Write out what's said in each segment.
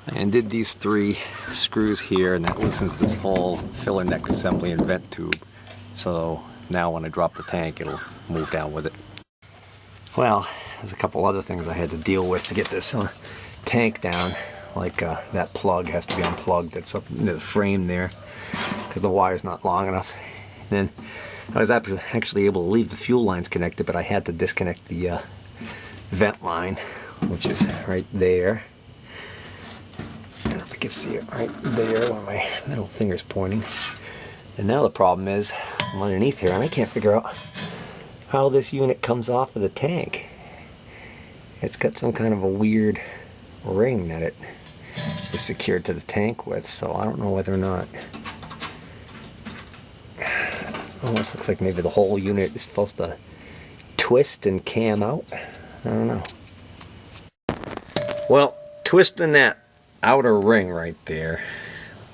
and did these 3 screws here, and that loosens this whole filler neck assembly and vent tube. So now when I drop the tank, it'll move down with it. Well, there's a couple other things I had to deal with to get this tank down. Like that plug has to be unplugged. That's up in the frame there because the wire's not long enough. And then I was actually able to leave the fuel lines connected, but I had to disconnect the vent line, which is right there. I don't know if you can see it right there where my middle finger's pointing. And now the problem is, I'm underneath here and I can't figure out how this unit comes off of the tank. It's got some kind of a weird ring that it is secured to the tank with, so I don't know whether or not. Almost looks like maybe the whole unit is supposed to twist and cam out. I don't know. Well, twisting that outer ring right there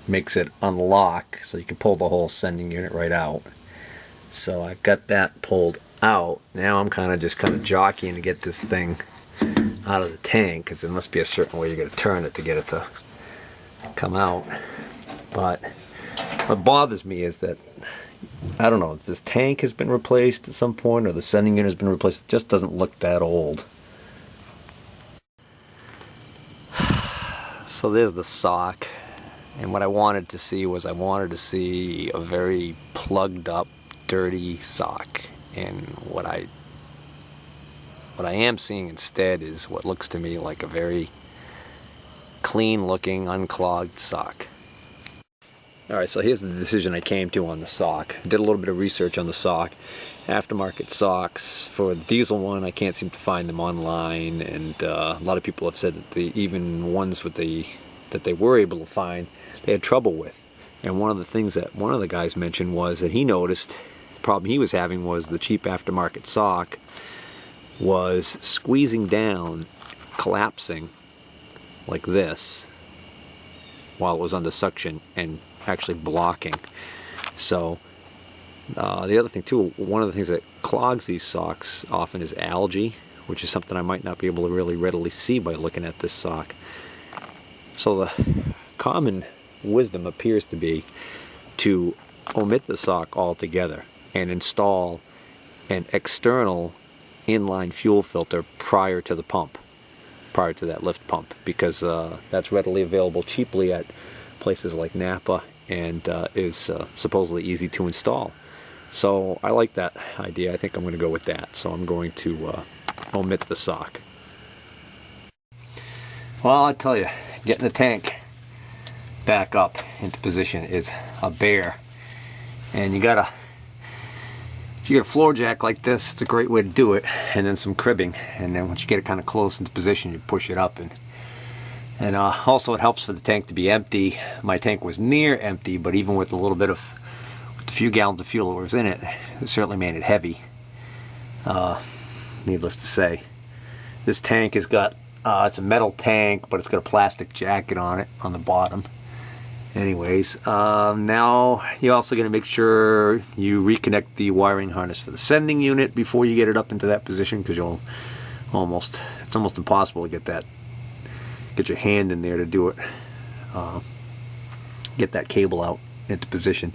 makes it unlock, so you can pull the whole sending unit right out. So I've got that pulled out. Now I'm kind of jockeying to get this thing out of the tank, because there must be a certain way you got to turn it to get it to come out. But what bothers me is that I don't know if this tank has been replaced at some point or the sending unit has been replaced. It just doesn't look that old. So there's the sock, and what I wanted to see was I wanted to see a very plugged up, dirty sock, and what I am seeing instead is what looks to me like a very clean looking, unclogged sock. Alright, so here's the decision I came to on the sock. Did a little bit of research on the sock. Aftermarket socks. For the diesel one, I can't seem to find them online, and a lot of people have said that even ones with that they were able to find, they had trouble with. And one of the things that one of the guys mentioned was that he noticed the problem he was having was the cheap aftermarket sock was squeezing down, collapsing like this while it was under suction and actually blocking. So the other thing too, one of the things that clogs these socks often is algae, which is something I might not be able to really readily see by looking at this sock. So the common wisdom appears to be to omit the sock altogether and install an external inline fuel filter prior to the pump, prior to that lift pump, because that's readily available cheaply at places like Napa and is supposedly easy to install. So I like that idea. I think I'm going to go with that. So I'm going to omit the sock. Well, I tell you, getting the tank back up into position is a bear, and if you get a floor jack like this, it's a great way to do it, and then some cribbing, and then once you get it kind of close into position, you push it up, and also it helps for the tank to be empty. My tank was near empty, but even with a little bit of, with the few gallons of fuel that was in it, it certainly made it heavy. Needless to say, this tank has got it's a metal tank, but it's got a plastic jacket on it on the bottom. Anyways, now you're also going to make sure you reconnect the wiring harness for the sending unit before you get it up into that position, because it's almost impossible to get your hand in there to do it. Get that cable out into position,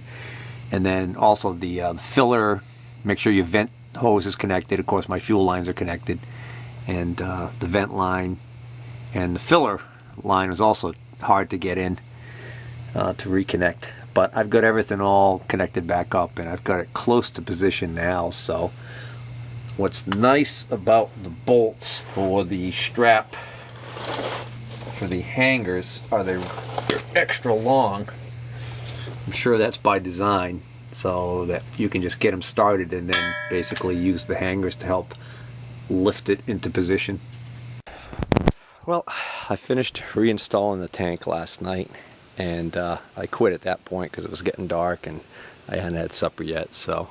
and then also the filler. Make sure your vent hose is connected. Of course, my fuel lines are connected, and the vent line and the filler line is also hard to get in. To reconnect, but I've got everything all connected back up, and I've got it close to position now. So what's nice about the bolts for the strap for the hangers are they're extra long. I'm sure that's by design, so that you can just get them started and then basically use the hangers to help lift it into position. Well, I finished reinstalling the tank last night, and I quit at that point because it was getting dark and I hadn't had supper yet. So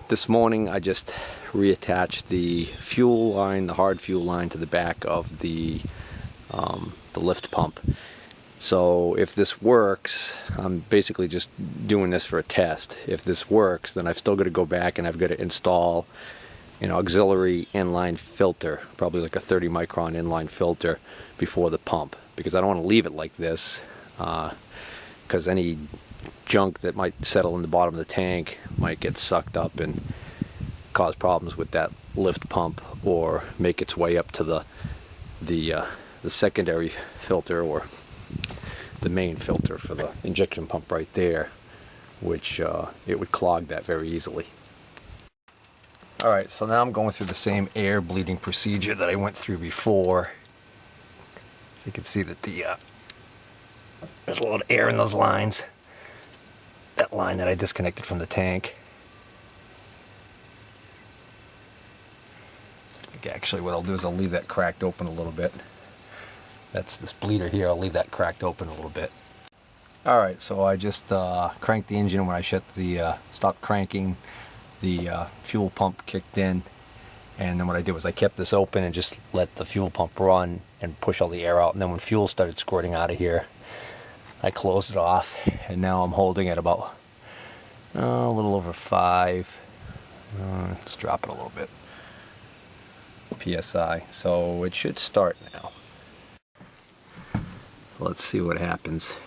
this morning I just reattached the fuel line, the hard fuel line, to the back of the lift pump. So if this works, I'm basically just doing this for a test. If this works, then I've still got to go back and I've got to install an auxiliary inline filter, probably like a 30 micron inline filter before the pump. because I don't want to leave it like this, because any junk that might settle in the bottom of the tank might get sucked up and cause problems with that lift pump, or make its way up to the secondary filter or the main filter for the injection pump right there, which it would clog that very easily. Alright, so now I'm going through the same air bleeding procedure that I went through before. So you can see that there's a lot of air in those lines. That line that I disconnected from the tank. I think actually what I'll do is I'll leave that cracked open a little bit. That's this bleeder here, I'll leave that cracked open a little bit. Alright, so I just cranked the engine. When I stopped cranking, the fuel pump kicked in, and then what I did was I kept this open and just let the fuel pump run and push all the air out, and then when fuel started squirting out of here, I closed it off, and now I'm holding at about a little over 5. Let's drop it a little bit. PSI. So it should start now. Let's see what happens.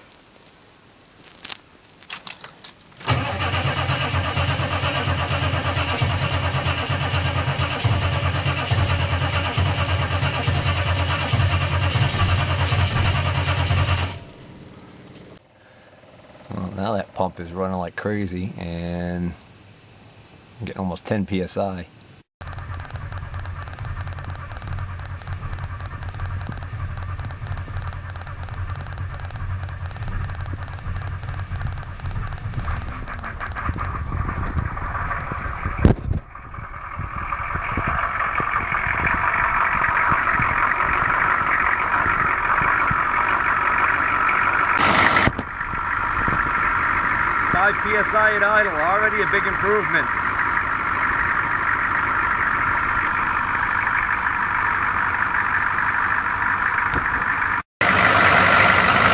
Now that pump is running like crazy, and I'm getting almost 10 psi. 5 psi at idle, already a big improvement.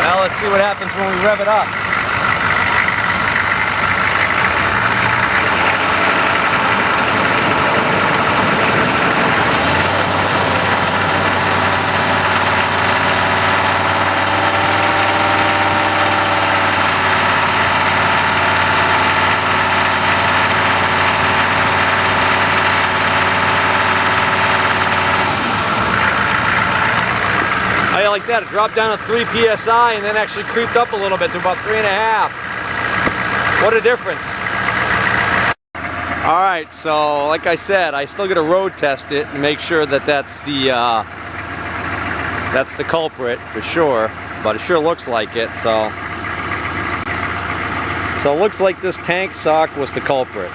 Now let's see what happens when we rev it up. Like that, it dropped down to 3 psi and then actually creeped up a little bit to about 3.5. What a difference. Alright, so like I said, I still got to road test it and make sure that that's the culprit for sure, but it sure looks like it. So it looks like this tank sock was the culprit.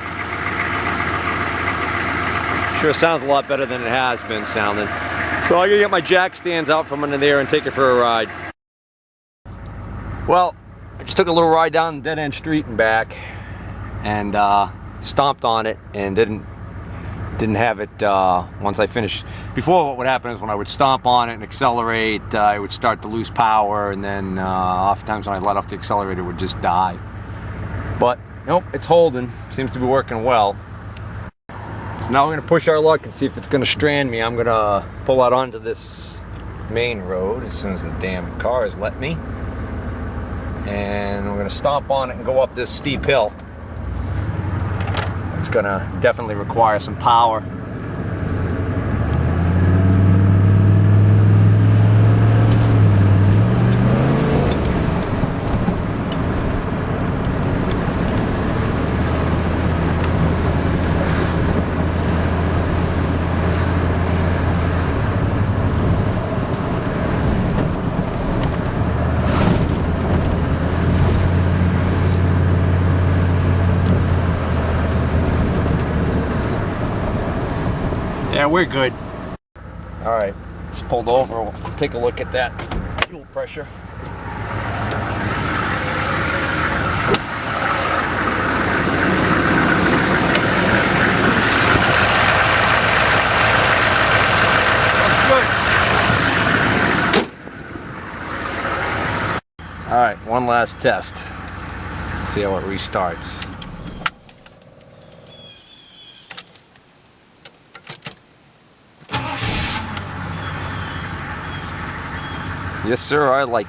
Sure sounds a lot better than it has been sounding. So I'm going to get my jack stands out from under there and take it for a ride. Well, I just took a little ride down the dead-end street and back, and stomped on it, and didn't have it once I finished. Before, what would happen is when I would stomp on it and accelerate, I would start to lose power, and then oftentimes when I let off the accelerator, it would just die. But nope, it's holding. Seems to be working well. So now we're going to push our luck and see if it's going to strand me. I'm going to pull out onto this main road as soon as the damn cars let me. And we're going to stomp on it and go up this steep hill. It's going to definitely require some power. Yeah, we're good. All right, just pulled over. We'll take a look at that fuel pressure. Looks good. All right, one last test. See how it restarts. Yes, sir, I like